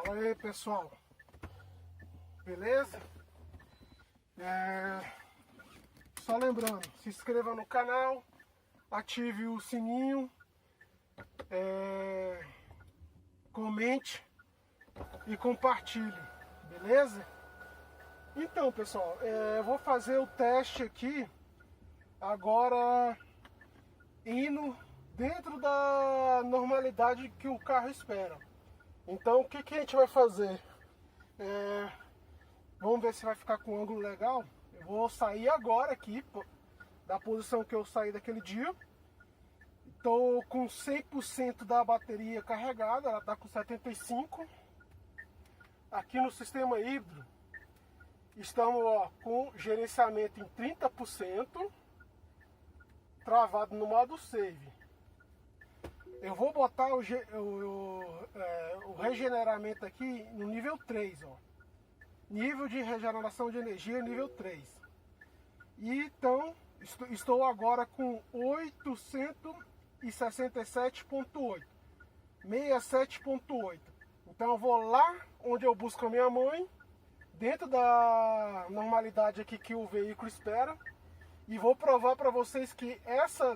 Fala aí, pessoal, beleza? Só lembrando, se inscreva no canal, ative o sininho, comente e compartilhe, beleza? Então, pessoal, eu vou fazer o teste aqui agora indo dentro da normalidade que o carro espera. Então, o que a gente vai fazer? Vamos ver se vai ficar com um ângulo legal. Eu vou sair agora aqui da posição que eu saí daquele dia. Estou com 100% da bateria carregada, ela está com 75%. Aqui no sistema híbrido, estamos com gerenciamento em 30%, travado no modo save. Eu vou botar o regeneramento aqui no nível 3, nível de regeneração de energia nível 3. E então, estou agora com 867.8, 67.8. Então eu vou lá onde eu busco a minha mãe, dentro da normalidade aqui que o veículo espera, e vou provar para vocês que essa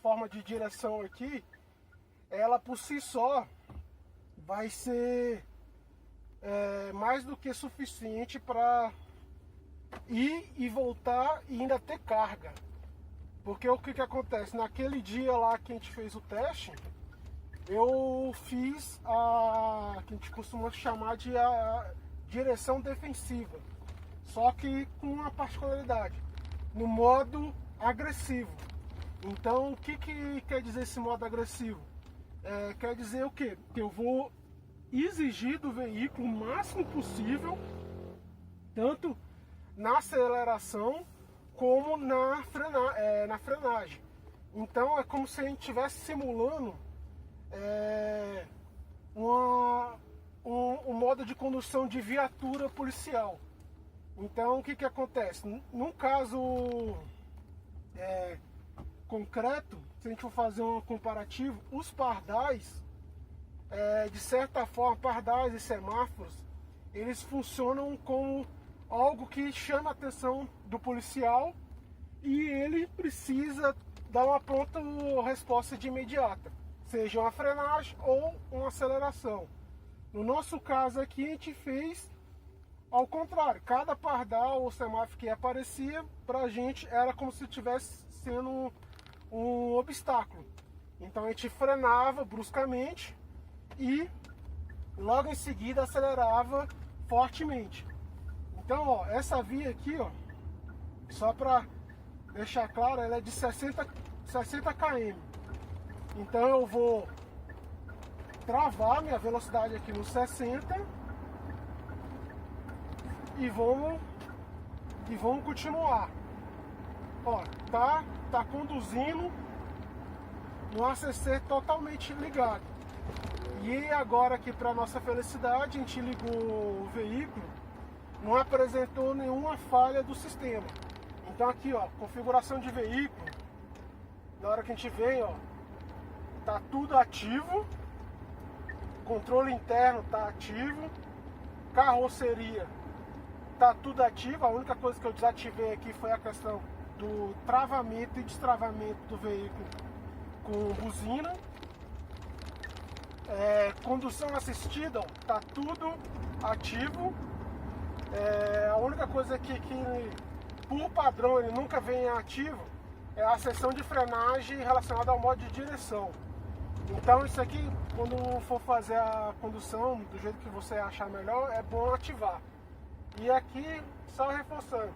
forma de direção aqui, ela por si só vai ser mais do que suficiente para ir e voltar e ainda ter carga. Porque o que acontece? Naquele dia lá que a gente fez o teste, eu fiz a que a gente costuma chamar de a direção defensiva, só que com uma particularidade, no modo agressivo. Então, o que quer dizer esse modo agressivo? Quer dizer o quê? Que eu vou exigir do veículo o máximo possível, tanto na aceleração como na frenagem. Então é como se a gente estivesse simulando um modo de condução de viatura policial. Então o que acontece? Num caso concreto, se a gente for fazer um comparativo, os pardais, de certa forma, pardais e semáforos, eles funcionam como algo que chama a atenção do policial e ele precisa dar uma pronta resposta de imediata, seja uma frenagem ou uma aceleração. No nosso caso aqui, a gente fez ao contrário. Cada pardal ou semáforo que aparecia, pra gente era como se estivesse sendo um obstáculo. Então a gente frenava bruscamente e logo em seguida acelerava fortemente. Então, essa via aqui, só para deixar claro, ela é de 60 km. Então eu vou travar minha velocidade aqui no 60 e vamos continuar. Tá conduzindo no ACC totalmente ligado. E agora aqui, para nossa felicidade, a gente ligou o veículo, não apresentou nenhuma falha do sistema. Então aqui, configuração de veículo, na hora que a gente vem, tá tudo ativo, controle interno tá ativo, carroceria tá tudo ativo. A única coisa que eu desativei aqui foi a questão do travamento e destravamento do veículo com buzina. Condução assistida, tá tudo ativo. A única coisa aqui que por padrão ele nunca vem ativo é a seção de frenagem relacionada ao modo de direção. Então isso aqui, quando for fazer a condução do jeito que você achar melhor, é bom ativar. E aqui, só reforçando,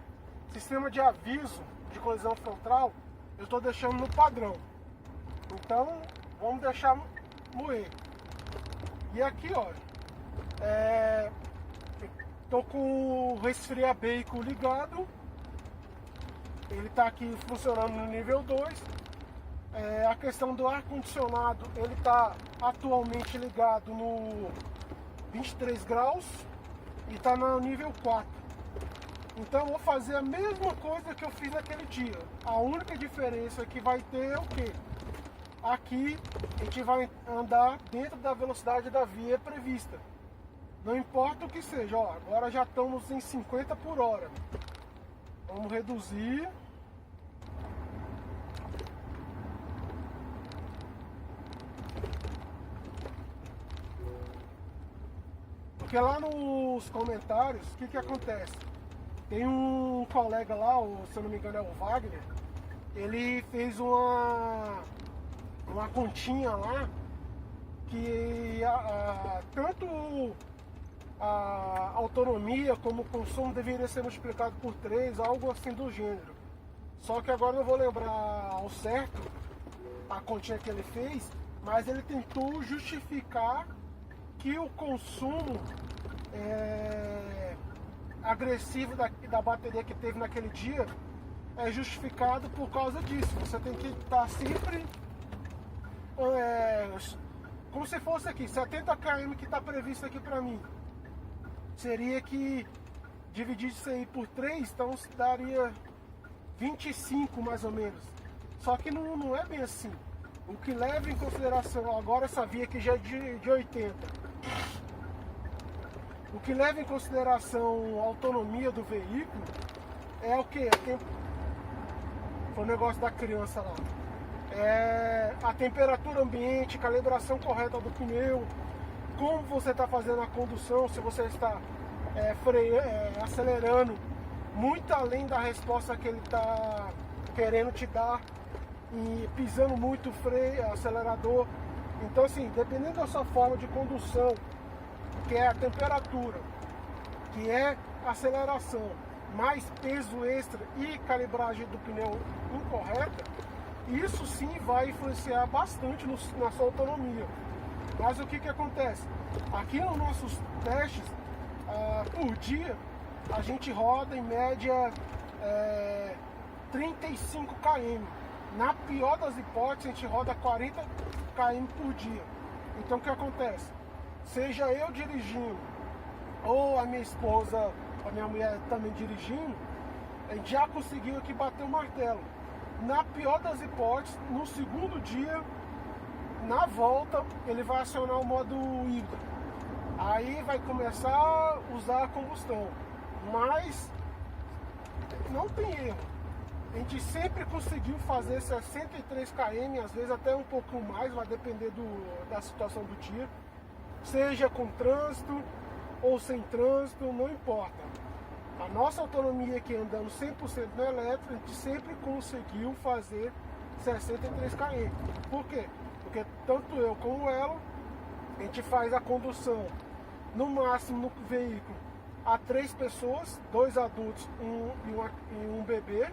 sistema de aviso de colisão frontal, eu estou deixando no padrão. Então, vamos deixar moer. E aqui, estou com o resfria veículo ligado. Ele está aqui funcionando no nível 2. A questão do ar-condicionado, ele está atualmente ligado no 23 graus e está no nível 4. Então eu vou fazer a mesma coisa que eu fiz naquele dia. A única diferença que vai ter é o quê? Aqui a gente vai andar dentro da velocidade da via prevista. Não importa o que seja, ó, agora já estamos em 50 por hora. Vamos reduzir. Porque lá nos comentários, o que acontece? Tem um colega lá, se eu não me engano é o Wagner, ele fez uma continha lá que tanto a autonomia como o consumo deveria ser multiplicado por 3, algo assim do gênero. Só que agora eu não vou lembrar ao certo a continha que ele fez, mas ele tentou justificar que o consumo agressivo da bateria que teve naquele dia é justificado por causa disso. Você tem que estar sempre como se fosse aqui 70 km que está previsto aqui para mim. Seria que dividir isso aí por 3, então daria 25 mais ou menos. Só que não é bem assim. O que leva em consideração, agora essa via aqui já é de 80. O que leva em consideração a autonomia do veículo é o que? Foi o negócio da criança lá. A temperatura ambiente, calibração correta do pneu, como você está fazendo a condução, se você está acelerando muito além da resposta que ele está querendo te dar e pisando muito o freio, acelerador. Então assim, dependendo da sua forma de condução, que é a temperatura, que é a aceleração, mais peso extra e calibragem do pneu incorreta, isso sim vai influenciar bastante na sua autonomia. Mas o que acontece? Aqui nos nossos testes, por dia, a gente roda em média 35 km. Na pior das hipóteses, a gente roda 40 km por dia. Então o que acontece? Seja eu dirigindo ou a minha esposa, a minha mulher também dirigindo, a gente já conseguiu aqui bater o martelo. Na pior das hipóteses, no segundo dia, na volta, ele vai acionar o modo híbrido. Aí vai começar a usar a combustão. Mas não tem erro. A gente sempre conseguiu fazer 63 km, às vezes até um pouco mais, vai depender da situação do dia. Seja com trânsito ou sem trânsito, não importa. A nossa autonomia aqui andando 100% no elétrico, a gente sempre conseguiu fazer 63 km. Por quê? Porque tanto eu como ela, a gente faz a condução no máximo no veículo a 3 pessoas, 2 adultos e um bebê.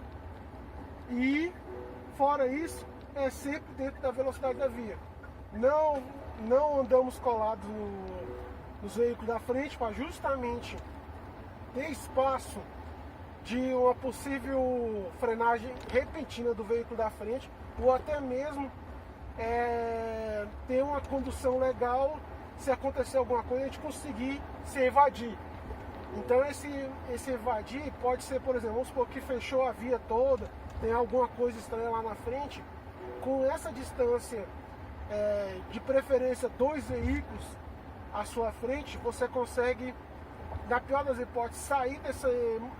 E fora isso, é sempre dentro da velocidade da via. Não andamos colados nos veículos da frente para justamente ter espaço de uma possível frenagem repentina do veículo da frente, ou até mesmo ter uma condução legal, se acontecer alguma coisa, a gente conseguir se evadir. Então esse evadir pode ser, por exemplo, vamos supor que fechou a via toda, tem alguma coisa estranha lá na frente, com essa distância, de preferência 2 veículos à sua frente, você consegue, na pior das hipóteses, sair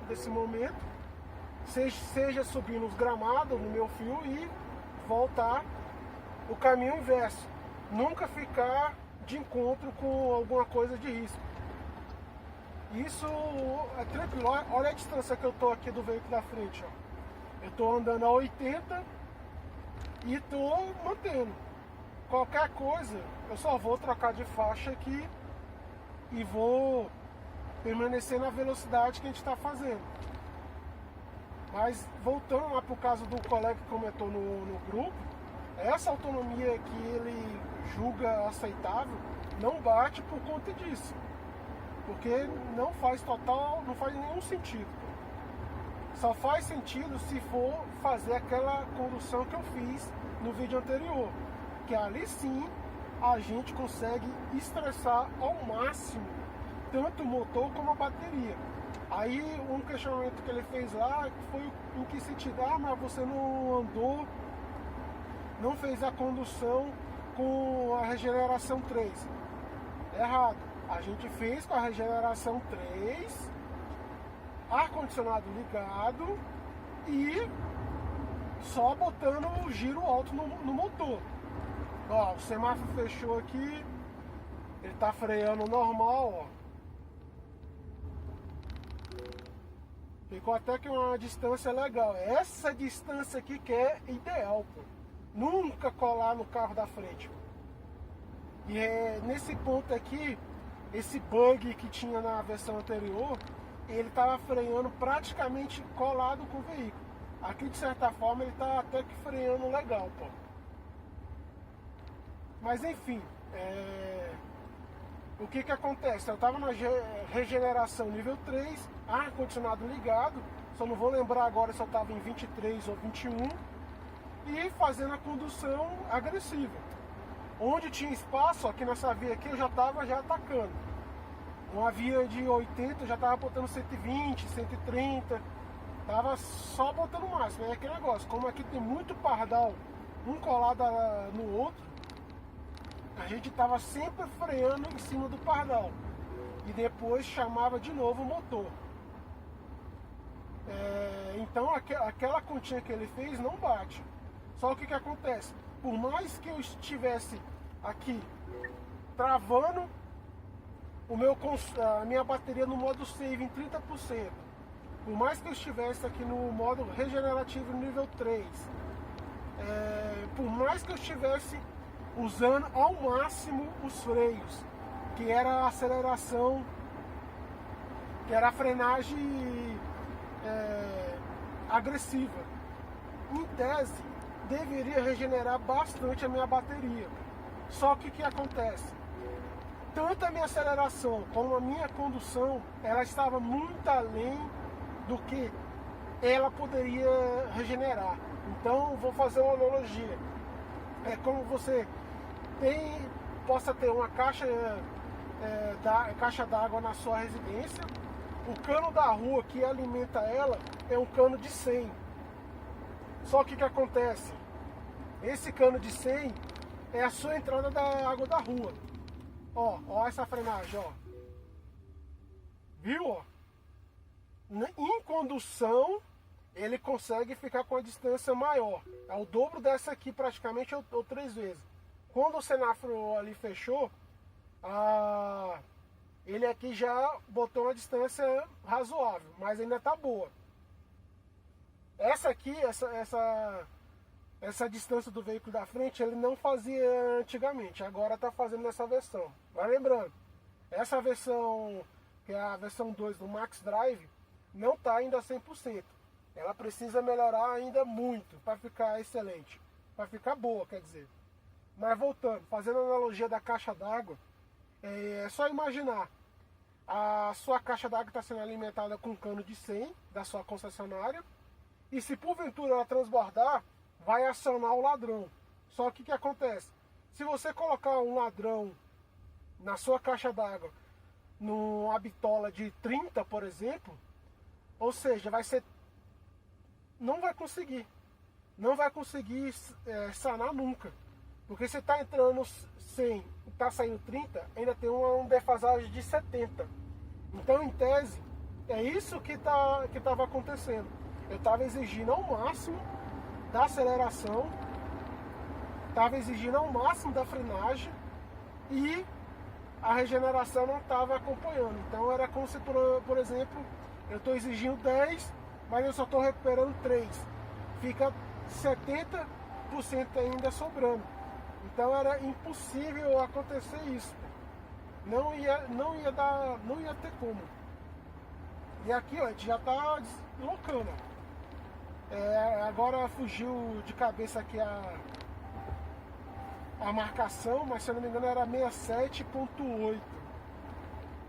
desse momento, seja subir nos gramados, no meu fio, e voltar o caminho inverso. Nunca ficar de encontro com alguma coisa de risco. Isso é tranquilo. Olha a distância que eu estou aqui do veículo da frente. Ó. Eu estou andando a 80 e estou mantendo. Qualquer coisa, eu só vou trocar de faixa aqui e vou permanecer na velocidade que a gente está fazendo. Mas voltando lá para o caso do colega que comentou no grupo, essa autonomia que ele julga aceitável não bate por conta disso. Porque não faz nenhum sentido. Só faz sentido se for fazer aquela condução que eu fiz no vídeo anterior. Que ali sim a gente consegue estressar ao máximo tanto o motor como a bateria. Aí um questionamento que ele fez lá foi em que sentido? Mas você não fez a condução com a regeneração 3. Errado. A gente fez com a regeneração 3, ar-condicionado ligado e só botando o giro alto no motor. Ó, o semáforo fechou aqui, ele tá freando normal, ó. Ficou até que uma distância legal. Essa distância aqui que é ideal, pô. Nunca colar no carro da frente. E nesse ponto aqui, esse bug que tinha na versão anterior, ele estava freando praticamente colado com o veículo. Aqui, de certa forma, ele está até que freando legal, pô. Mas enfim, o que que acontece? Eu estava na regeneração nível 3, ar-condicionado ligado, só não vou lembrar agora se eu estava em 23 ou 21, e fazendo a condução agressiva. Onde tinha espaço, aqui nessa via aqui, eu já estava atacando. Uma via de 80, eu já estava botando 120, 130, tava só botando o máximo. É aquele negócio, como aqui tem muito pardal, um colado no outro, a gente estava sempre freando em cima do pardal. E depois chamava de novo o motor. Então aquela continha que ele fez não bate. Só que o que acontece? Por mais que eu estivesse aqui travando a minha bateria no modo save em 30%, por mais que eu estivesse aqui no modo regenerativo nível 3, por mais que eu estivesse usando ao máximo os freios, que era a aceleração, que era a frenagem agressiva, em tese deveria regenerar bastante a minha bateria. Só que o que acontece? Tanto a minha aceleração como a minha condução, ela estava muito além do que ela poderia regenerar. Então vou fazer uma analogia. É como você possa ter uma caixa d'água na sua residência. O cano da rua que alimenta ela é um cano de 100. Só que o que acontece? Esse cano de 100 é a sua entrada da água da rua. Ó essa frenagem, ó. Viu, ó? Em condução, ele consegue ficar com a distância maior. É o dobro dessa aqui, praticamente, ou 3 vezes. Quando o semáforo ali fechou, ele aqui já botou uma distância razoável, mas ainda tá boa. Essa aqui, essa distância do veículo da frente, ele não fazia antigamente, agora está fazendo nessa versão. Mas lembrando, essa versão, que é a versão 2 do Max Drive, não está ainda 100%. Ela precisa melhorar ainda muito para ficar excelente, para ficar boa, quer dizer. Mas voltando, fazendo a analogia da caixa d'água, é só imaginar, a sua caixa d'água está sendo alimentada com um cano de 100 da sua concessionária, e se porventura ela transbordar, vai acionar o ladrão. Só que o que acontece? Se você colocar um ladrão na sua caixa d'água, numa bitola de 30, por exemplo, ou seja, não vai conseguir sanar nunca. Porque se está entrando 100 e está saindo 30, ainda tem uma defasagem de 70. Então, em tese, é isso que estava acontecendo. Eu estava exigindo ao máximo da aceleração, estava exigindo ao máximo da frenagem e a regeneração não estava acompanhando. Então era como se, por exemplo, eu estou exigindo 10, mas eu só estou recuperando 3. Fica 70% ainda sobrando. Então era impossível acontecer isso. Não ia ter como. E aqui, ó, a gente já está deslocando. Agora fugiu de cabeça aqui a marcação, mas se eu não me engano era 67.8.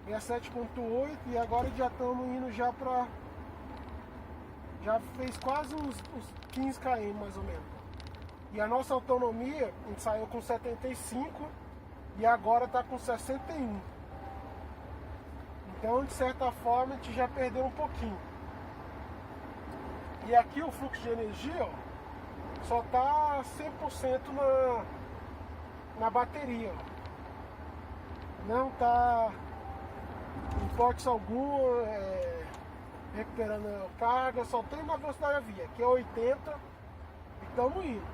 67.8 e agora já estamos indo já para... Já fez quase uns 15 km mais ou menos. E a nossa autonomia, a gente saiu com 75 e agora está com 61. Então, de certa forma, a gente já perdeu um pouquinho. E aqui o fluxo de energia, ó, só está 100% na bateria. Ó. Não está hipótese alguma, recuperando a carga, só tem uma velocidade da via, que é 80, e estamos indo.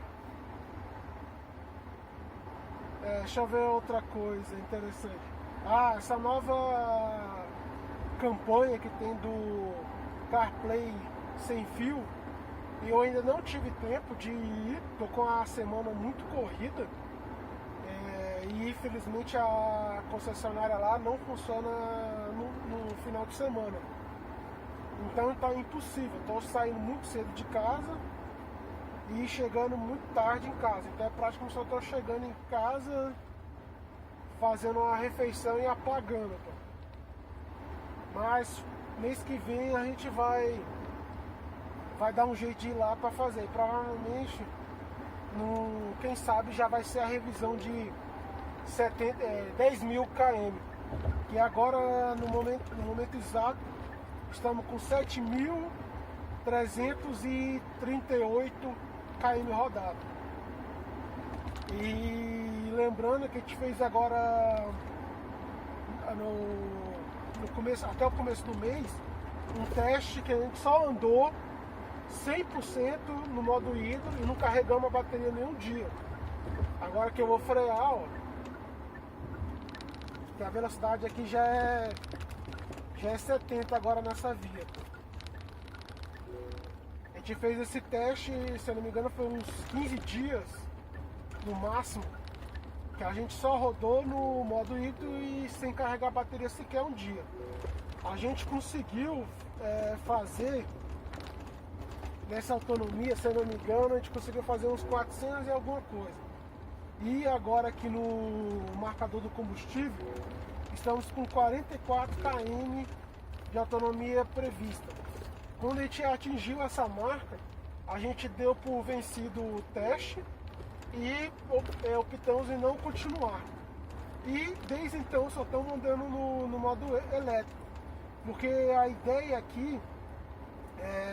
Deixa eu ver outra coisa interessante. Essa nova campanha que tem do CarPlay sem fio, eu ainda não tive tempo de ir, tô com a semana muito corrida, e infelizmente a concessionária lá não funciona no final de semana. Então tá impossível, estou saindo muito cedo de casa e chegando muito tarde em casa. Então é praticamente só estou chegando em casa, fazendo uma refeição e apagando. Mas mês que vem a gente vai dar um jeito de ir lá para fazer. E provavelmente, quem sabe já vai ser a revisão de 10.000 km. Que agora, no momento exato, estamos com 7.338 km rodados. E lembrando que a gente fez agora no começo, até o começo do mês, um teste que a gente só andou 100% no modo híbrido e não carregamos a bateria nenhum dia. Agora que eu vou frear, ó, que a velocidade aqui já é 70 agora nessa via. A gente fez esse teste, se eu não me engano, foi uns 15 dias no máximo, que a gente só rodou no modo híbrido e sem carregar a bateria sequer um dia. A gente conseguiu fazer nessa autonomia, se eu não me engano, a gente conseguiu fazer uns 400 e alguma coisa. E agora aqui no marcador do combustível, estamos com 44 km de autonomia prevista. Quando a gente atingiu essa marca, a gente deu por vencido o teste e optamos em não continuar. E desde então só estamos andando no modo elétrico, porque a ideia aqui,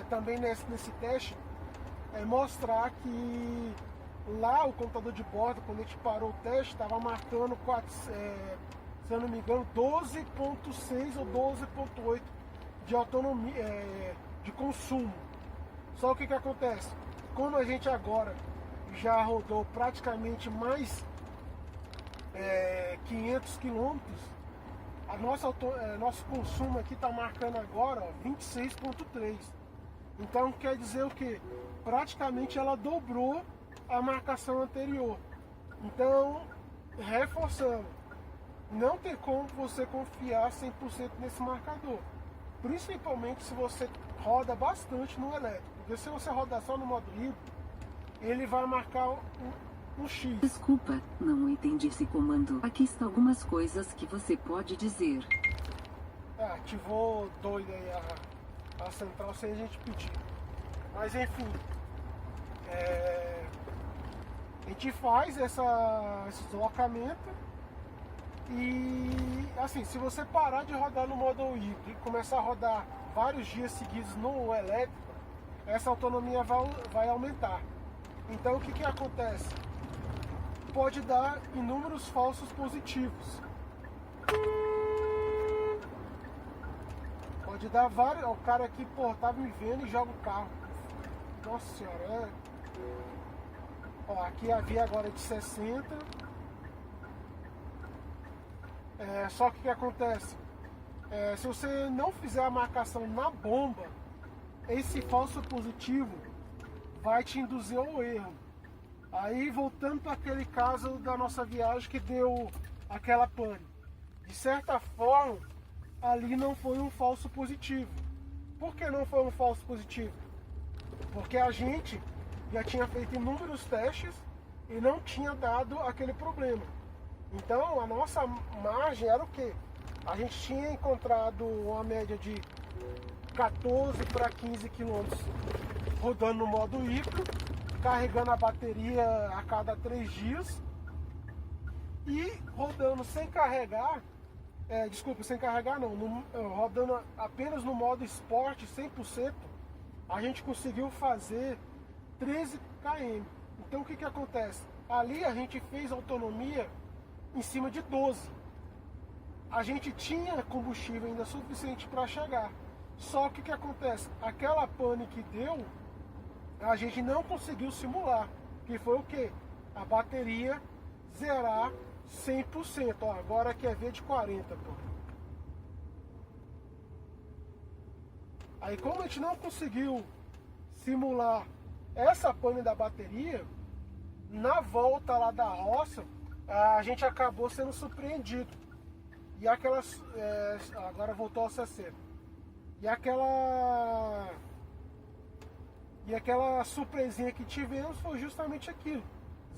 também nesse teste, é mostrar que lá o computador de bordo, quando a gente parou o teste, estava marcando, se eu não me engano, 12.6 ou 12.8 de autonomia, de consumo. Só o que acontece? Como a gente agora já rodou praticamente mais 500 quilômetros, nosso consumo aqui está marcando agora 26.3. Então quer dizer o que? Praticamente ela dobrou a marcação anterior. Então, reforçando, não tem como você confiar 100% nesse marcador. Principalmente se você roda bastante no elétrico. Porque se você rodar só no modo híbrido, ele vai marcar um X. Desculpa, não entendi esse comando. Aqui estão algumas coisas que você pode dizer. Ativou doido aí a central sem a gente pedir. Mas enfim, a gente faz esse deslocamento e assim, se você parar de rodar no modo híbrido e começar a rodar vários dias seguidos no elétrico, essa autonomia vai aumentar. Então o que acontece? Pode dar inúmeros falsos positivos. Pode dar vários. O cara aqui, tá me vendo e joga o carro. Nossa senhora, aqui a via agora é de 60. Só que o que acontece? Se você não fizer a marcação na bomba, esse falso positivo vai te induzir ao erro. Aí voltando para aquele caso da nossa viagem que deu aquela pane. De certa forma, ali não foi um falso positivo. Por que não foi um falso positivo? Porque a gente já tinha feito inúmeros testes e não tinha dado aquele problema. Então a nossa margem era o quê? A gente tinha encontrado uma média de 14 para 15 quilômetros rodando no modo híbrido, carregando a bateria a cada 3 dias e rodando sem carregar, sem carregar não, rodando apenas no modo esporte 100%, a gente conseguiu fazer 13 km. Então o que acontece? Ali a gente fez autonomia em cima de 12. a gente tinha combustível ainda suficiente para chegar. Só que o que acontece? Aquela pane que deu, a gente não conseguiu simular. Que foi o quê? A bateria zerar 100%. Ó, agora quer ver de 40%. Pô. Aí como a gente não conseguiu simular essa pane da bateria, na volta lá da roça, a gente acabou sendo surpreendido. E aquelas. Agora voltou ao 60. E aquela surpresinha que tivemos foi justamente aquilo.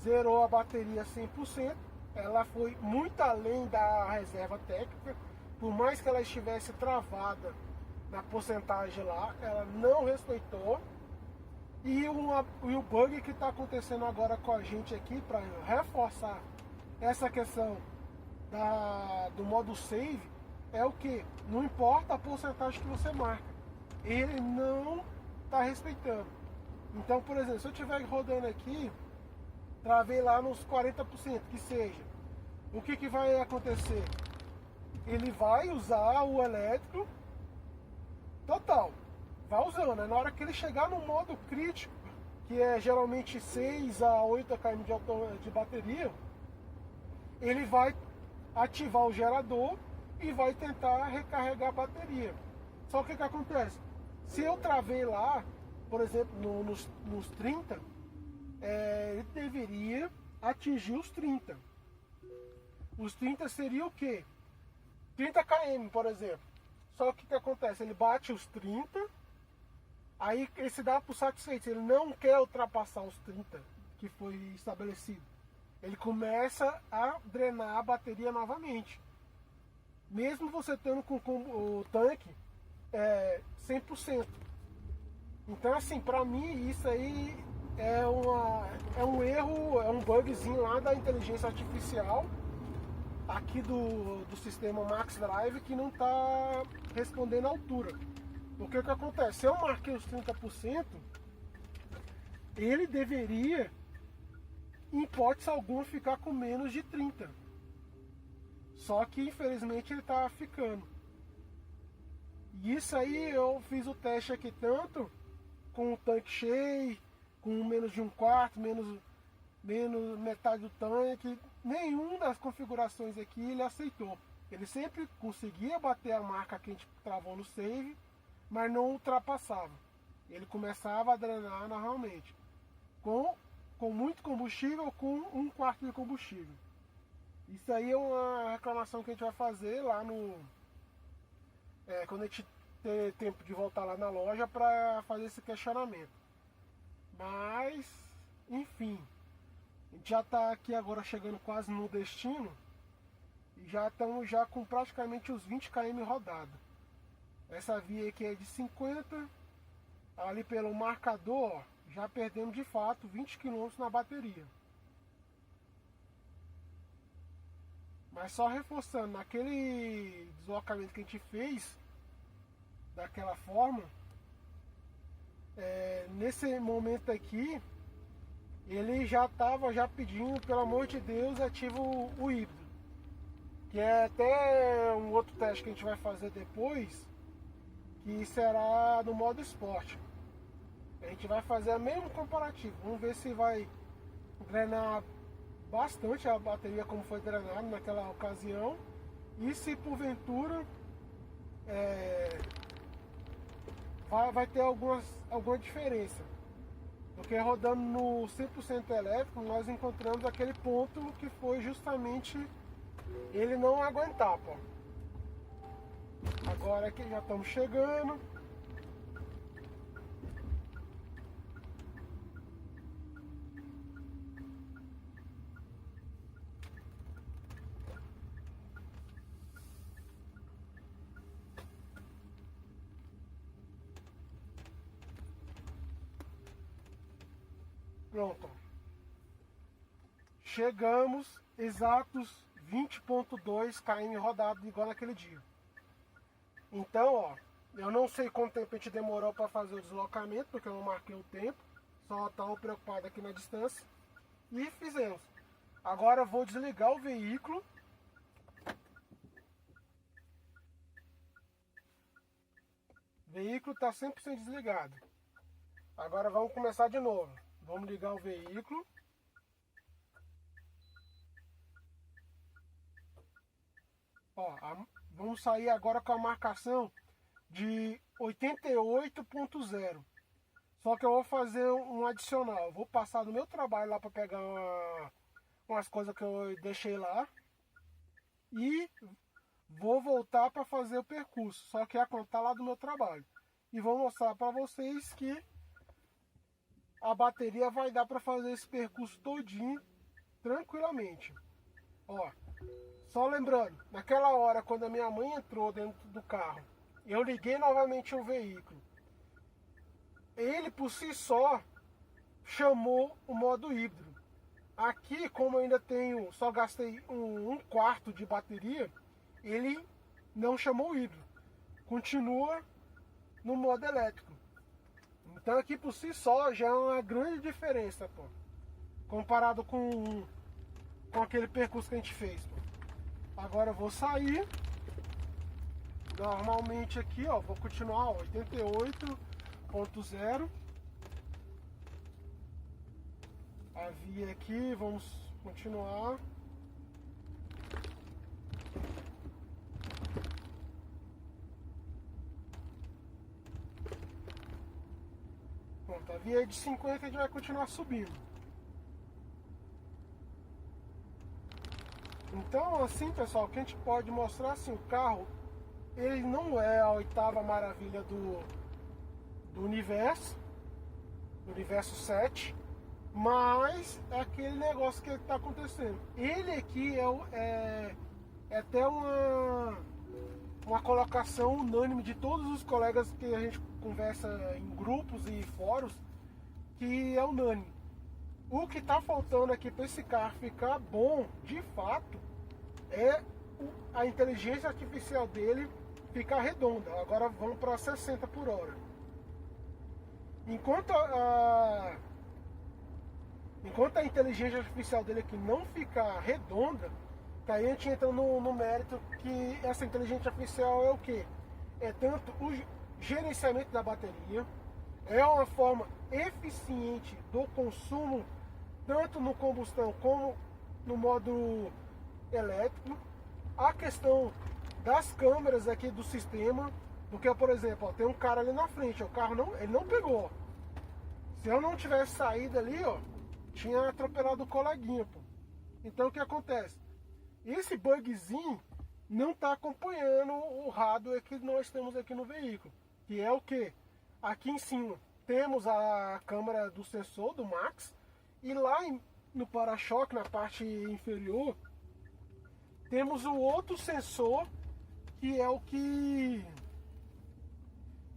Zerou a bateria 100%. Ela foi muito além da reserva técnica. Por mais que ela estivesse travada na porcentagem lá, ela não respeitou. E o bug que está acontecendo agora com a gente aqui, para reforçar essa questão do modo save, é o que? Não importa a porcentagem que você marca, ele não está respeitando. Então, por exemplo, se eu estiver rodando aqui, travei lá nos 40%, que seja, o que vai acontecer? Ele vai usar o elétrico total, vai usando, né? Na hora que ele chegar no modo crítico, que é geralmente 6 a 8 km de bateria, ele vai ativar o gerador e vai tentar recarregar a bateria. Só que o que acontece? Se eu travei lá, por exemplo, nos 30, ele deveria atingir os 30. Os 30 seria o quê? 30 km, por exemplo. Só que o que acontece? Ele bate os 30, aí ele se dá por satisfeito. Ele não quer ultrapassar os 30 que foi estabelecido. Ele começa a drenar a bateria novamente. Mesmo você tendo com o tanque 100%. Então, assim, pra mim, isso aí é um erro, é um bugzinho lá da inteligência artificial aqui do sistema Max Drive que não está respondendo à altura. Porque o que acontece? Se eu marquei os 30%, ele deveria, em hipótese alguma, ficar com menos de 30%. Só que infelizmente ele está ficando. E isso aí eu fiz o teste aqui tanto com o tanque cheio, com menos de um quarto, menos metade do tanque. Nenhuma das configurações aqui ele aceitou. Ele sempre conseguia bater a marca que a gente travou no save, mas não ultrapassava. Ele começava a drenar normalmente. Com muito combustível, com um quarto de combustível. Isso aí é uma reclamação que a gente vai fazer lá quando a gente ter tempo de voltar lá na loja para fazer esse questionamento. Mas, enfim, a gente já está aqui agora chegando quase no destino e já estamos já com praticamente os 20 km rodado. Essa via aqui é de 50, ali pelo marcador, ó, já perdemos de fato 20 km na bateria. Mas só reforçando, naquele deslocamento que a gente fez, daquela forma, nesse momento aqui, ele já estava pedindo, pelo amor de Deus, ativa o híbrido. Que é até um outro teste que a gente vai fazer depois, que será no modo esporte. A gente vai fazer o mesmo comparativo, vamos ver se vai drenar bastante a bateria como foi drenado naquela ocasião, e se porventura vai ter alguma diferença, porque rodando no 100% elétrico nós encontramos aquele ponto que foi justamente ele não aguentar, pô. Agora aqui já estamos chegando. Pronto. Chegamos exatos 20,2 km rodado igual naquele dia. Então, ó, eu não sei quanto tempo a gente demorou para fazer o deslocamento, porque eu não marquei o tempo, só estava preocupado aqui na distância, e fizemos. Agora eu vou desligar o veículo veículo está 100% desligado. Agora vamos começar de novo. Vamos ligar o veículo. Ó, vamos sair agora com a marcação de 88.0. Só que eu vou fazer um adicional. Eu vou passar do meu trabalho lá para pegar umas coisas que eu deixei lá. E vou voltar para fazer o percurso. Só que a conta lá do meu trabalho. E vou mostrar para vocês que a bateria vai dar para fazer esse percurso todinho tranquilamente. Ó, só lembrando, naquela hora quando a minha mãe entrou dentro do carro, eu liguei novamente o veículo. Ele por si só chamou o modo híbrido. Aqui, como eu ainda tenho, só gastei um quarto de bateria, ele não chamou o híbrido. Continua no modo elétrico. Então aqui por si só já é uma grande diferença, pô, comparado com aquele percurso que a gente fez, pô. Agora eu vou sair. Normalmente aqui, ó, vou continuar 88.0. A via aqui, vamos continuar. Pronto, a via é de 50, a gente vai continuar subindo. Então, assim, pessoal, o que a gente pode mostrar, assim, o carro, ele não é a oitava maravilha do universo 7, mas é aquele negócio que está acontecendo. Ele aqui é até uma colocação unânime de todos os colegas que a gente conversa em grupos e fóruns, que é unânime. O que está faltando aqui para esse carro ficar bom, de fato, é a inteligência artificial dele ficar redonda. Agora vamos para 60 por hora. Enquanto a inteligência artificial dele aqui não ficar redonda, que aí a gente entra no mérito que essa inteligência artificial é o que? É tanto o gerenciamento da bateria, é uma forma eficiente do consumo, tanto no combustão como no modo elétrico. A questão das câmeras aqui do sistema, porque, por exemplo, ó, tem um cara ali na frente, ó, o carro ele não pegou. Se eu não tivesse saído ali, ó, tinha atropelado o coleguinha, pô. Então o que acontece? Esse bugzinho não está acompanhando o hardware que nós temos aqui no veículo, que é o que? Aqui em cima temos a câmera do sensor do Max, e lá no para-choque, na parte inferior, temos o outro sensor, que é o que,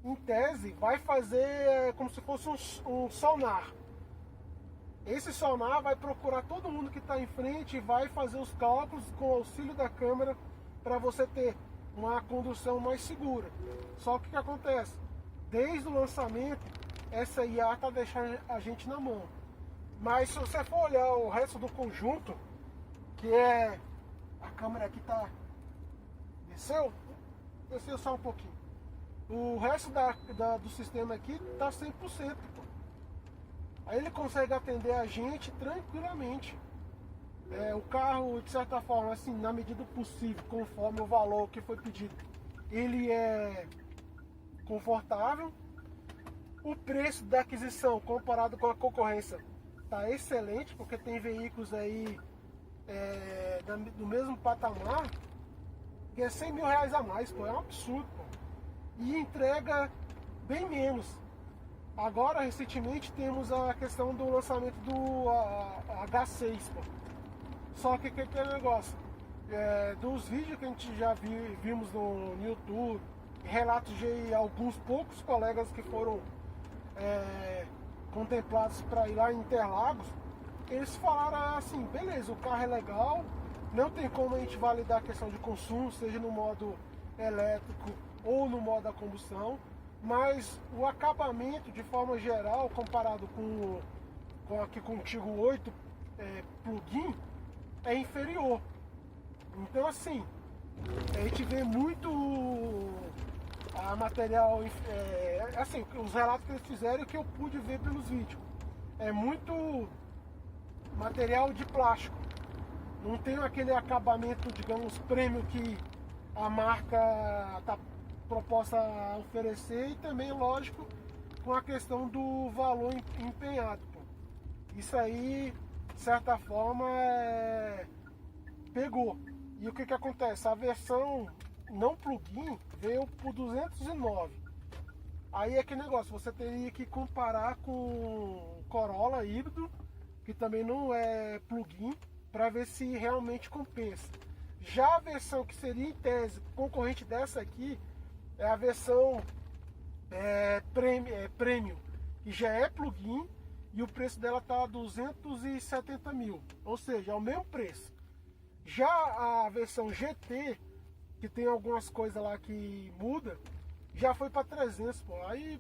em tese, vai fazer como se fosse um sonar. Esse sonar vai procurar todo mundo que está em frente e vai fazer os cálculos com o auxílio da câmera para você ter uma condução mais segura. Só que o que acontece? Desde o lançamento, essa IA está deixando a gente na mão. Mas se você for olhar o resto do conjunto, que é... A câmera aqui tá... Desceu só um pouquinho. O resto do sistema aqui tá 100%. Pô. Aí ele consegue atender a gente tranquilamente. O carro, de certa forma, assim, na medida do possível, conforme o valor que foi pedido, ele é confortável. O preço da aquisição comparado com a concorrência tá excelente, porque tem veículos aí do mesmo patamar que é 100 mil reais a mais, pô, é um absurdo, pô. E entrega bem menos. Agora, recentemente, temos a questão do lançamento do H6, pô. Só que é negócio? Dos vídeos que a gente já vimos no YouTube, relatos de alguns poucos colegas que foram contemplados para ir lá em Interlagos, eles falaram assim, beleza, o carro é legal, não tem como a gente validar a questão de consumo, seja no modo elétrico ou no modo a combustão, mas o acabamento, de forma geral, comparado com aqui com o Tiggo 8 plug-in, é inferior. Então, assim, a gente vê muito a material, assim, os relatos que eles fizeram e o que eu pude ver pelos vídeos. É muito material de plástico. Não tem aquele acabamento, digamos, prêmio que a marca está proposta a oferecer, e também, lógico, com a questão do valor empenhado. Pô. Isso aí, de certa forma, pegou. E o que que acontece? A versão não plugin veio por 209. Aí é que negócio, você teria que comparar com o Corolla híbrido, que também não é plugin, para ver se realmente compensa. Já a versão que seria em tese concorrente dessa aqui é a versão Premium, que já é plugin, e o preço dela está 270 mil, ou seja, é o mesmo preço. Já a versão GT, que tem algumas coisas lá que muda, já foi para 300, pô. Aí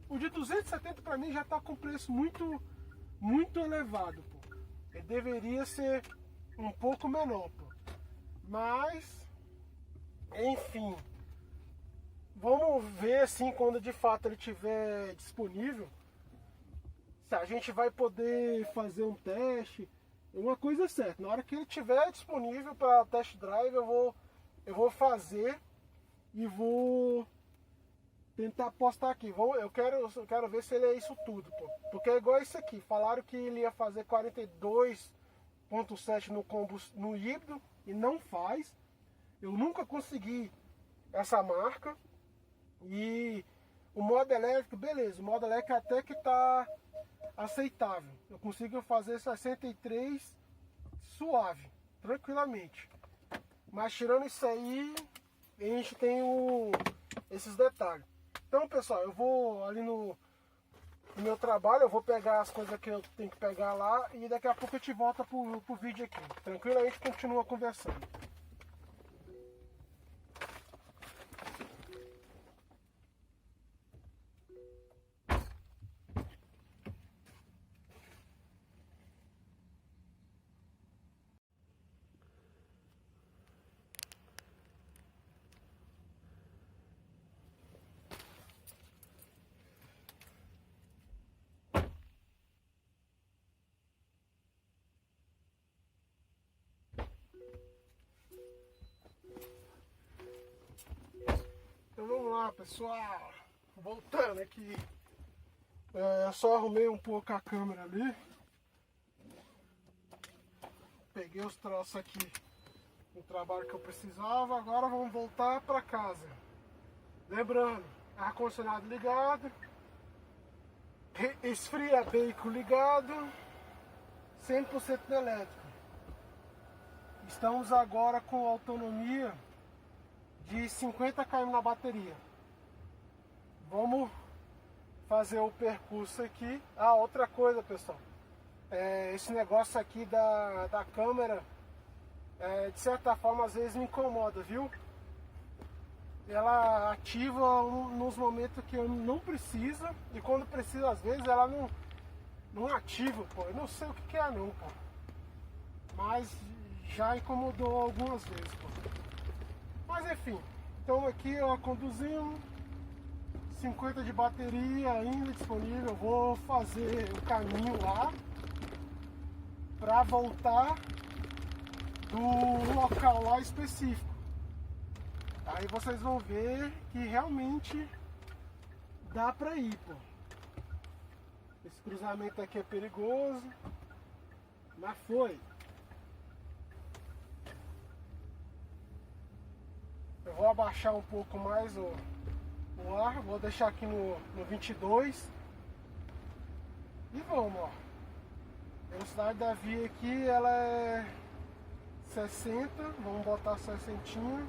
o de 270 para mim já está com preço muito elevado, pô. Ele deveria ser um pouco menor, pô. Mas, enfim, vamos ver assim quando de fato ele estiver disponível, se a gente vai poder fazer um teste. Uma coisa é certa, na hora que ele estiver disponível para test drive, eu vou fazer e vou tentar postar aqui. Eu quero ver se ele é isso tudo, pô. Porque é igual isso aqui. Falaram que ele ia fazer 42,7 no híbrido e não faz. Eu nunca consegui essa marca. E o modo elétrico, beleza. O modo elétrico até que tá aceitável. Eu consigo fazer 63 suave, tranquilamente. Mas tirando isso aí, a gente tem esses detalhes. Então, pessoal, eu vou ali no meu trabalho, eu vou pegar as coisas que eu tenho que pegar lá e daqui a pouco a gente volta pro vídeo aqui. Tranquilo? Aí a gente continua conversando. Então vamos lá, pessoal, voltando aqui, eu só arrumei um pouco a câmera ali, peguei os troços aqui no trabalho que eu precisava, agora vamos voltar para casa. Lembrando, ar-condicionado ligado, esfria bacon ligado, 100% elétrico. Estamos agora com autonomia de 50 km na bateria. Vamos fazer o percurso aqui. Ah, outra coisa, pessoal, esse negócio aqui da câmera, de certa forma às vezes me incomoda, viu? Ela ativa nos momentos que eu não preciso, e quando precisa às vezes ela não ativa, pô. Eu não sei o que é não, pô. Mas já incomodou algumas vezes, pô. Mas enfim, então aqui ó, conduzindo, 50 de bateria ainda disponível. Eu vou fazer o caminho lá para voltar do local lá específico. Aí vocês vão ver que realmente dá para ir, pô. Esse cruzamento aqui é perigoso, mas foi. Eu vou abaixar um pouco mais o ar, vou deixar aqui no 22 e vamos, ó. A velocidade da via aqui, ela é 60, vamos botar 60.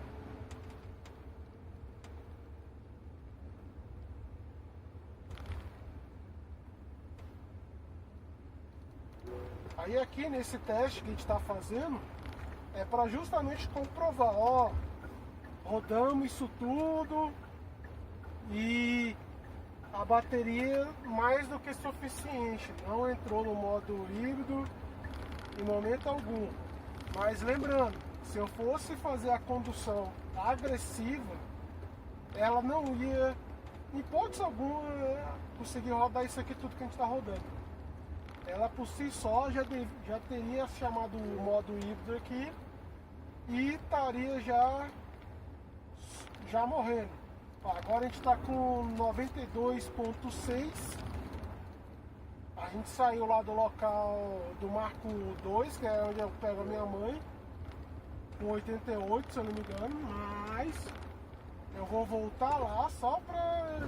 Aí aqui nesse teste que a gente está fazendo, é para justamente comprovar, ó, rodamos isso tudo e a bateria mais do que suficiente, não entrou no modo híbrido em momento algum. Mas lembrando, se eu fosse fazer a condução agressiva, ela não ia, em hipótese alguma, conseguir rodar isso aqui tudo que a gente está rodando. Ela por si só já teria chamado o modo híbrido aqui e estaria já morrendo. Ó, agora a gente está com 92.6. A gente saiu lá do local do Marco 2, que é onde eu pego a minha mãe, com 88, se eu não me engano, mas eu vou voltar lá só para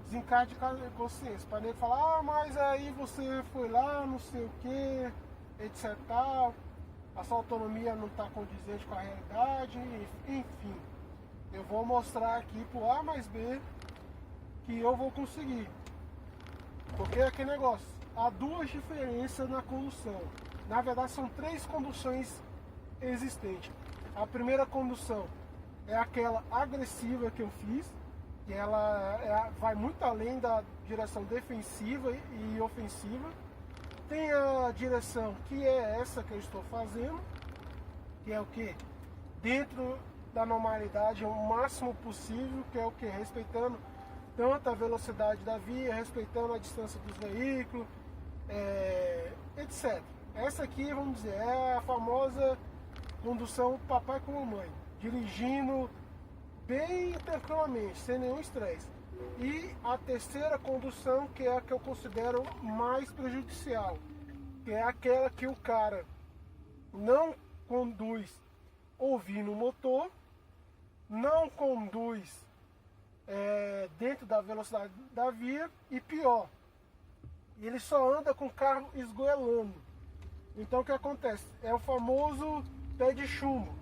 desencargo de consciência, para nem falar, ah, mas aí você foi lá, não sei o que, etc tal, a sua autonomia não está condizente com a realidade, enfim. Eu vou mostrar aqui pro A mais B que eu vou conseguir. Porque é aquele negócio, há duas diferenças na condução. Na verdade são três conduções existentes. A primeira condução é aquela agressiva que eu fiz, que ela vai muito além da direção defensiva e ofensiva. Tem a direção que é essa que eu estou fazendo, que é o que? Dentro da normalidade o máximo possível, que é o que? Respeitando tanto a velocidade da via, respeitando a distância dos veículos, etc. Essa aqui, vamos dizer, é a famosa condução papai com mamãe, dirigindo bem tranquilamente, sem nenhum estresse. E a terceira condução, que é a que eu considero mais prejudicial, que é aquela que o cara não conduz ouvindo o motor, não conduz dentro da velocidade da via e pior, ele só anda com o carro esgoelando. Então o que acontece? É o famoso pé de chumbo.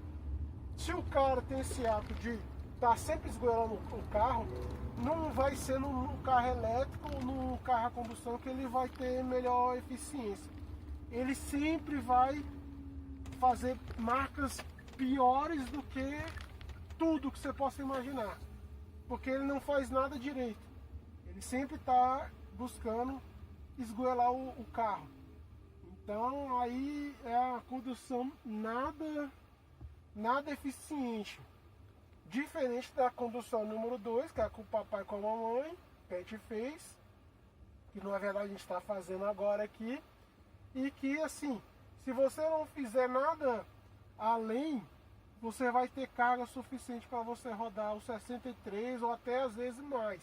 Se o cara tem esse hábito de estar sempre esgoelando o carro, não vai ser no carro elétrico ou no carro a combustão que ele vai ter melhor eficiência. Ele sempre vai fazer marcas piores do que tudo que você possa imaginar, porque ele não faz nada direito. Ele sempre está buscando esgoelar o carro. Então aí é a condução nada eficiente. Diferente da condução número 2, que é com o papai e com a mamãe, que a gente fez, que na verdade a gente está fazendo agora aqui, e que assim, se você não fizer nada além, você vai ter carga suficiente para você rodar os 63 ou até às vezes mais.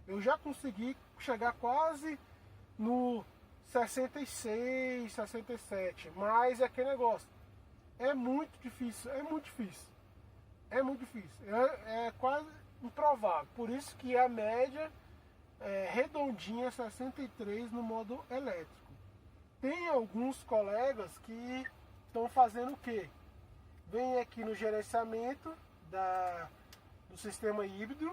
Eu já consegui chegar quase no 66, 67, mas é aquele negócio, é muito difícil, é muito difícil. É muito difícil, é quase improvável. Por isso que a média é redondinha 63 no modo elétrico. Tem alguns colegas que estão fazendo o quê? Vem aqui no gerenciamento do sistema híbrido,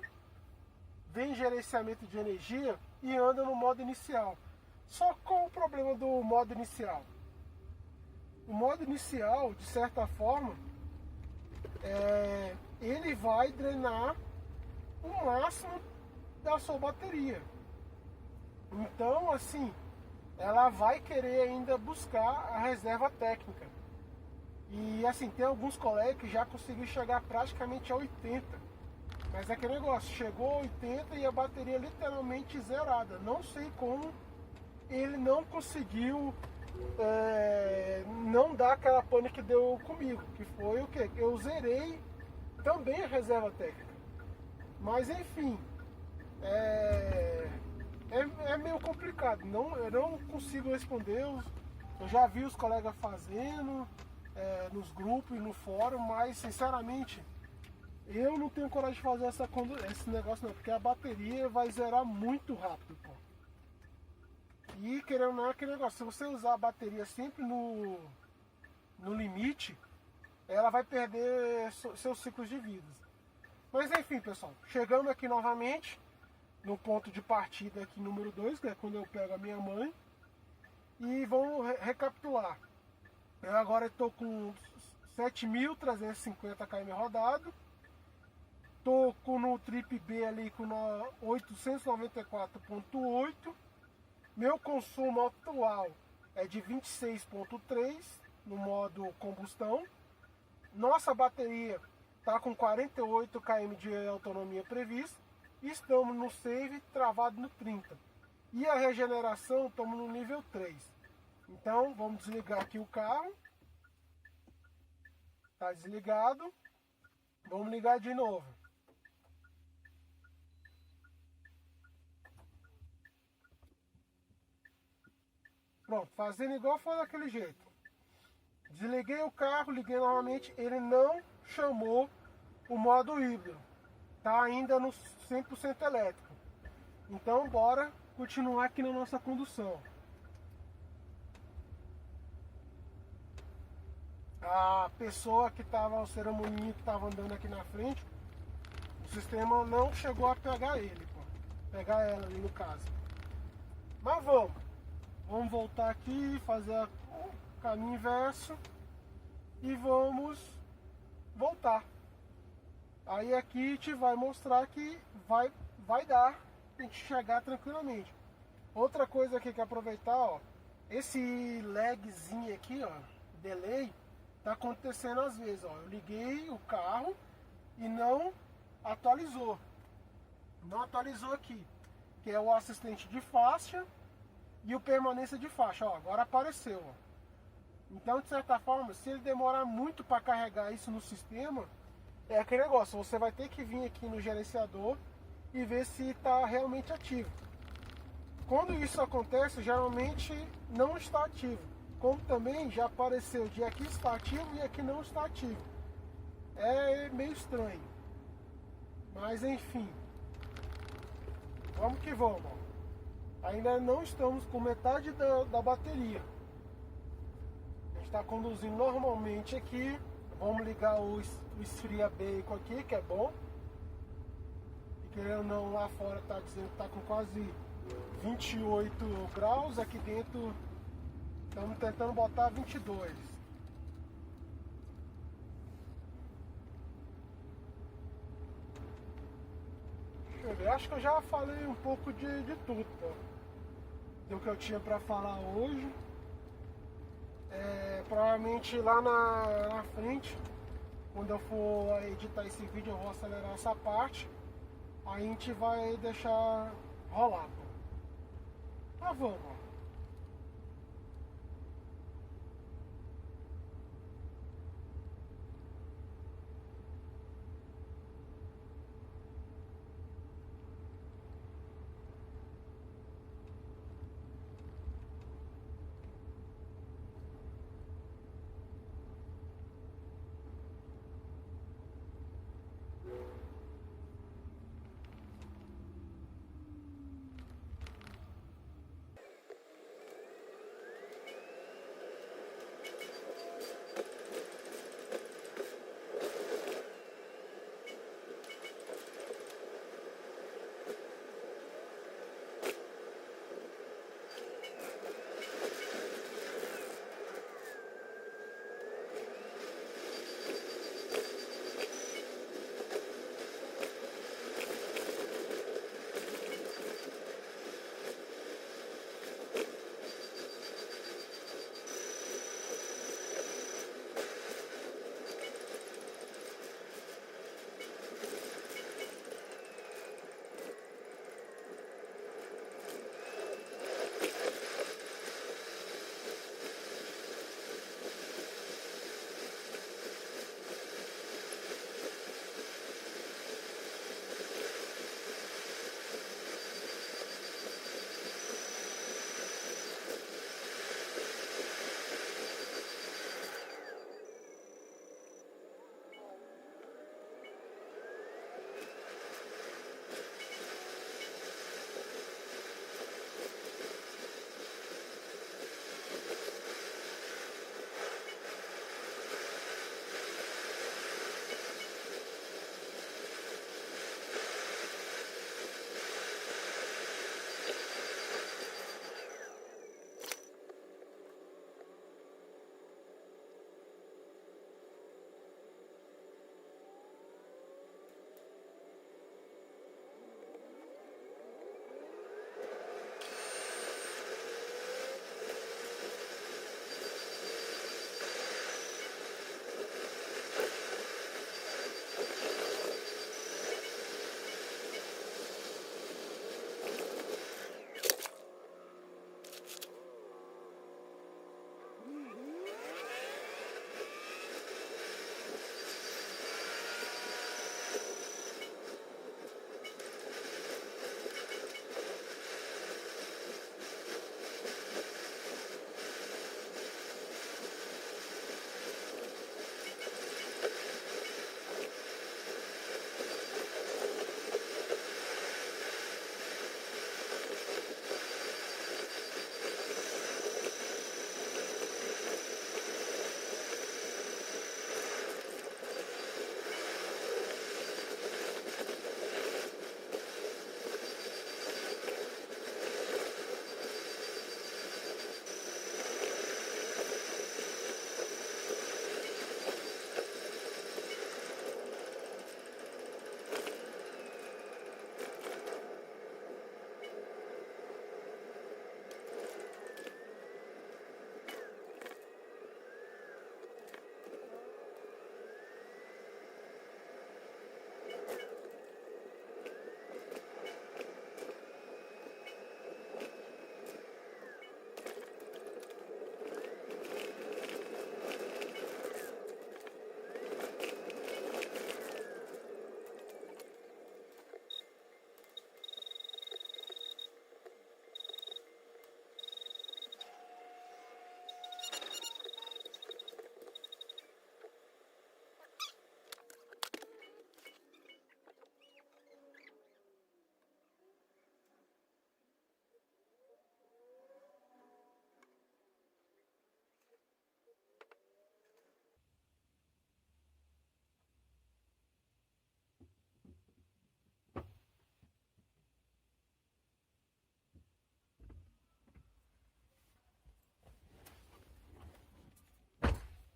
vem gerenciamento de energia e anda no modo inicial. Só qual o problema do modo inicial? O modo inicial, de certa forma, ele vai drenar o máximo da sua bateria. Então, assim, ela vai querer ainda buscar a reserva técnica. E assim, tem alguns colegas que já conseguiram chegar praticamente a 80. Mas é aquele negócio, chegou a 80 e a bateria literalmente zerada. Não sei como ele não conseguiu não dar aquela pane que deu comigo, que foi o quê? Eu zerei também a reserva técnica. Mas enfim, é meio complicado. Eu não consigo responder. Eu já vi os colegas fazendo nos grupos e no fórum, mas sinceramente eu não tenho coragem de fazer esse negócio não, porque a bateria vai zerar muito rápido, pô. E querendo ou não, é aquele negócio, se você usar a bateria sempre no limite, ela vai perder seus ciclos de vida. Mas enfim, pessoal, chegamos aqui novamente no ponto de partida aqui número 2, que é quando eu pego a minha mãe, e vamos recapitular. Eu agora estou com 7.350 km rodado, estou no Trip B ali com 894.8. Meu consumo atual é de 26.3 no modo combustão. Nossa bateria Está com 48 km de autonomia prevista. E estamos no save travado no 30. E a regeneração estamos no nível 3. Então vamos desligar aqui o carro. Está desligado. Vamos ligar de novo. Pronto, fazendo igual foi daquele jeito. Desliguei o carro, liguei novamente, ele não chamou o modo híbrido. Tá ainda no 100% elétrico. Então bora continuar aqui na nossa condução. A pessoa que estava, o ceramoninho que estava andando aqui na frente, o sistema não chegou a pegar ele, pô. Pegar ela ali no caso. Mas vamos voltar aqui, fazer o caminho inverso e vamos voltar. Aí aqui te vai mostrar que vai dar pra gente chegar tranquilamente. Outra coisa aqui que aproveitar, ó, esse lagzinho aqui, ó, delay, tá acontecendo às vezes, ó. Eu liguei o carro e não atualizou. Não atualizou aqui, que é o assistente de faixa e o permanência de faixa, ó, agora apareceu, ó. Então, de certa forma, se ele demorar muito para carregar isso no sistema, é aquele negócio, você vai ter que vir aqui no gerenciador e ver se está realmente ativo. Quando isso acontece, geralmente não está ativo. Como também já apareceu de aqui está ativo e aqui não está ativo. É meio estranho. Mas enfim. Vamos que vamos. Ainda não estamos com metade da bateria. A gente está conduzindo normalmente aqui. Vamos ligar o esfria bacon aqui, que é bom. E querendo ou não, lá fora está dizendo que está com quase 28 graus. Aqui dentro estamos tentando botar 22. Deixa eu ver, acho que eu já falei um pouco de tudo, tá? Do que eu tinha para falar hoje. Provavelmente lá na frente, quando eu for editar esse vídeo, eu vou acelerar essa parte. Aí a gente vai deixar rolar, pô. Mas vamos, ó.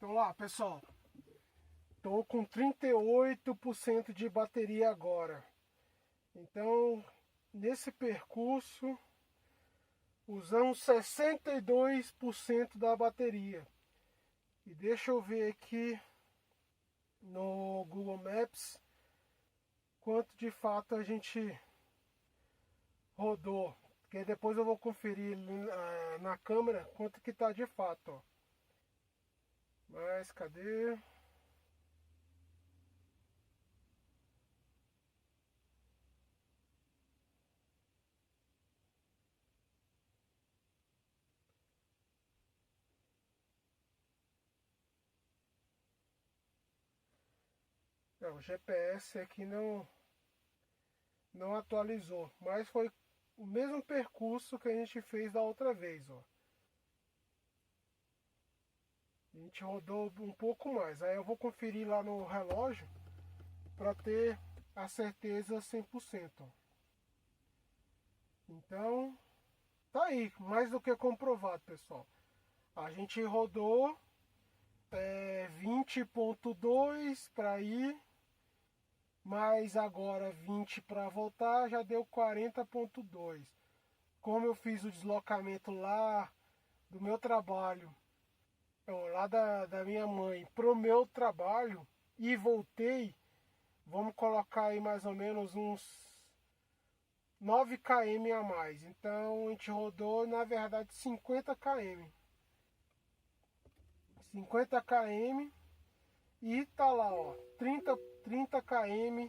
Então lá, pessoal, estou com 38% de bateria agora. Então, nesse percurso, usamos 62% da bateria. E deixa eu ver aqui no Google Maps quanto de fato a gente rodou. Porque depois eu vou conferir na câmera quanto que tá de fato, ó. Mas cadê? Não, o GPS aqui não atualizou, mas foi o mesmo percurso que a gente fez da outra vez, ó. A gente rodou um pouco mais. Aí eu vou conferir lá no relógio para ter a certeza 100%. Ó. Então, tá aí, mais do que comprovado, pessoal. A gente rodou 20.2 para ir, mas agora 20 para voltar, já deu 40.2. Como eu fiz o deslocamento lá do meu trabalho, lá da minha mãe pro meu trabalho e voltei, vamos colocar aí mais ou menos uns 9 km a mais. Então a gente rodou na verdade 50 km. 50 km e tá lá, ó, 30 km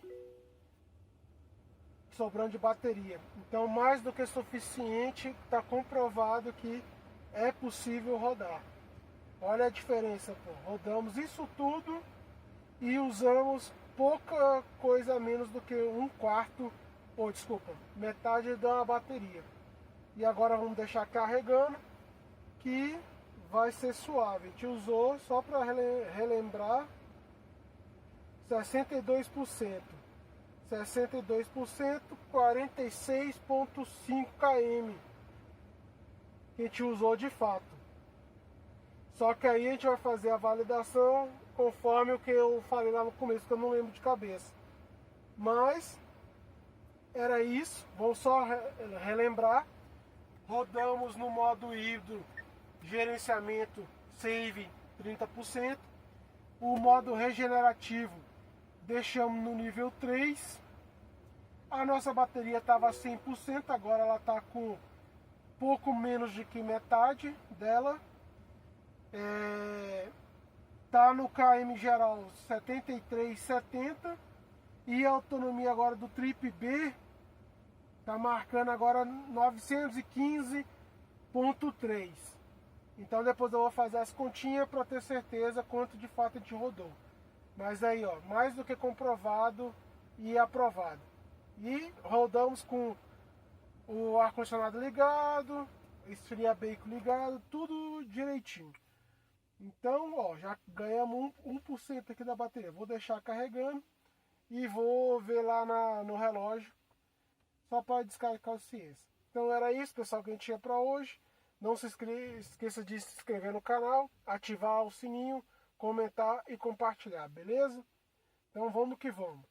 sobrando de bateria. Então mais do que suficiente, está comprovado que é possível rodar. Olha a diferença, pô. Rodamos isso tudo e usamos pouca coisa menos do que um quarto, ou desculpa, metade da bateria. E agora vamos deixar carregando, que vai ser suave. A gente usou, só para relembrar, 62%. 62%, 46,5 km que a gente usou de fato. Só que aí a gente vai fazer a validação conforme o que eu falei lá no começo, que eu não lembro de cabeça. Mas era isso, vamos só relembrar. Rodamos no modo híbrido, gerenciamento save 30%. O modo regenerativo deixamos no nível 3. A nossa bateria estava 100%, agora ela está com pouco menos de que metade dela. Tá no KM geral 73,70 e a autonomia agora do Trip B tá marcando agora 915,3. Então depois eu vou fazer as continhas para ter certeza quanto de fato a gente rodou. Mas aí, ó, mais do que comprovado e aprovado. E rodamos com o ar-condicionado ligado, esfria-bacon ligado, tudo direitinho. Então, ó, já ganhamos 1% aqui da bateria. Vou deixar carregando e vou ver lá no relógio, só para descarregar a consciência. Então era isso, pessoal, que a gente tinha para hoje. Não se esqueça de se inscrever no canal, ativar o sininho, comentar e compartilhar, beleza? Então vamos que vamos.